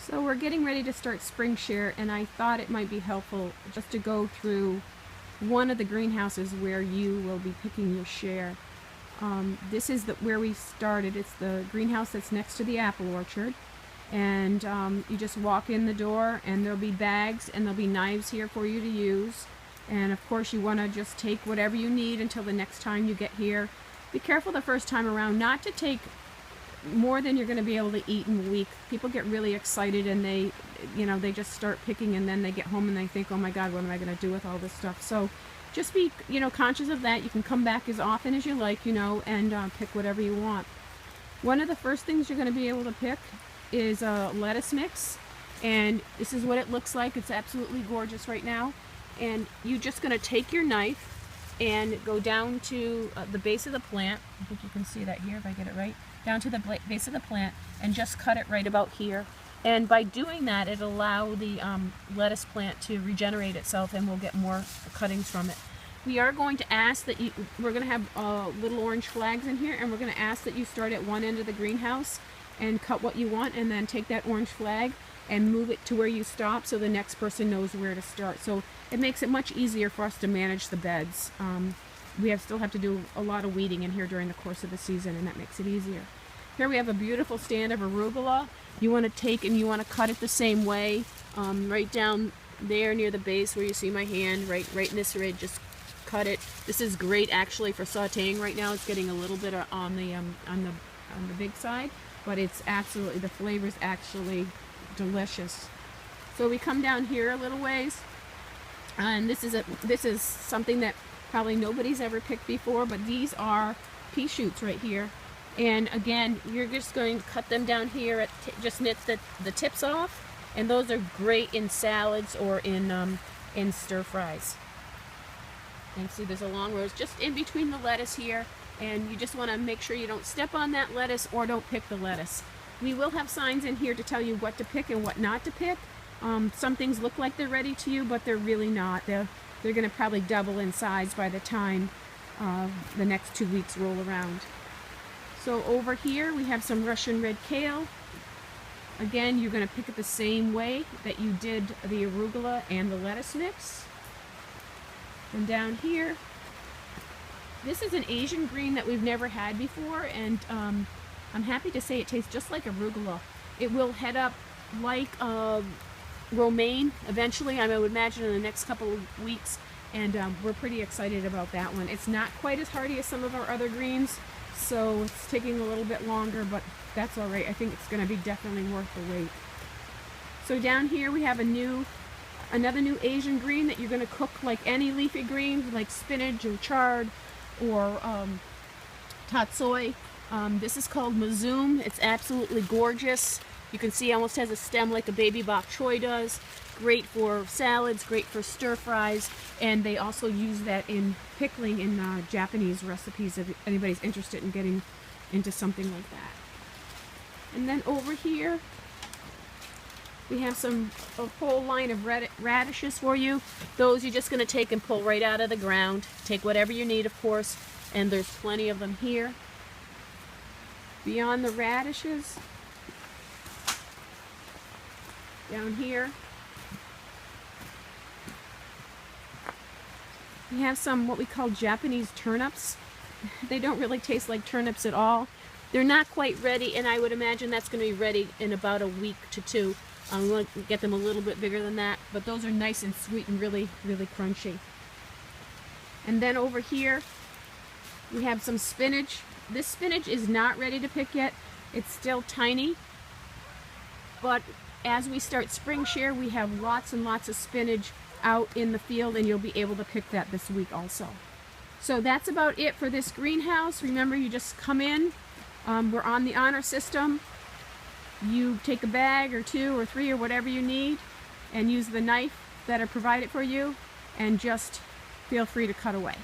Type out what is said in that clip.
So we're getting ready to start spring share, and I thought it might be helpful just to go through one of the greenhouses where you will be picking your share. This is where we started. It's the greenhouse that's next to the apple orchard. And you just walk in the door and there'll be bags and there'll be knives here for you to use. And of course you want to just take whatever you need until the next time you get here. Be careful the first time around not to take more than you're going to be able to eat in a week. People get really excited and they just start picking, and then they get home and they think, oh my God, what am I going to do with all this stuff? So just be conscious of that. You can come back as often as you like, and pick whatever you want. One of the first things you're going to be able to pick is a lettuce mix, and this is what it looks like. It's absolutely gorgeous right now. And you're just going to take your knife and go down to the base of the plant. I think you can see that here if I get it right. Down to the base of the plant and just cut it right about here. And by doing that, it'll allow the lettuce plant to regenerate itself, and we'll get more cuttings from it. We are going to ask that we're going to have little orange flags in here, and we're going to ask that you start at one end of the greenhouse and cut what you want, and then take that orange flag and move it to where you stop so the next person knows where to start. So it makes it much easier for us to manage the beds. We still have to do a lot of weeding in here during the course of the season, and that makes it easier. Here we have a beautiful stand of arugula. You want to take and you want to cut it the same way, right down there near the base where you see my hand, right in this ridge. Just cut it. This is great actually for sautéing right now. It's getting a little bit on the big side, but it's absolutely, the flavor is actually delicious. So we come down here a little ways, and this is something that probably nobody's ever picked before, but these are pea shoots right here. And again, you're just going to cut them down here, just nip the tips off, and those are great in salads or in stir fries. And see, there's a long rows just in between the lettuce here, and you just want to make sure you don't step on that lettuce or don't pick the lettuce. We will have signs in here to tell you what to pick and what not to pick. Some things look like they're ready to you, but they're really not. They're going to probably double in size by the time the next 2 weeks roll around. So over here we have some Russian red kale. Again, you're going to pick it the same way that you did the arugula and the lettuce mix. And down here, this is an Asian green that we've never had before, and I'm happy to say it tastes just like arugula. It will head up like romaine eventually, I would imagine in the next couple of weeks, and we're pretty excited about that one. It's not quite as hardy as some of our other greens, so it's taking a little bit longer, but that's all right. I think it's going to be definitely worth the wait. So down here we have another new Asian green that you're going to cook like any leafy green, like spinach or chard or tatsoi. This is called mazoom. It's absolutely gorgeous. You can see it almost has a stem like a baby bok choy does. Great for salads, great for stir fries, and they also use that in pickling in Japanese recipes if anybody's interested in getting into something like that. And then over here we have a whole line of radishes for you. Those you're just going to take and pull right out of the ground. Take whatever you need, of course, and there's plenty of them here. Beyond the radishes, down here, we have some what we call Japanese turnips. They don't really taste like turnips at all. They're not quite ready, and I would imagine that's going to be ready in about a week to 2. I'm going to get them a little bit bigger than that, but those are nice and sweet and really, really crunchy. And then over here, we have some spinach. This spinach is not ready to pick yet. It's still tiny, but as we start spring share, we have lots and lots of spinach out in the field, and you'll be able to pick that this week also. So that's about it for this greenhouse. Remember, you just come in. We're on the honor system. You take a bag or 2 or 3 or whatever you need and use the knife that are provided for you, and just feel free to cut away.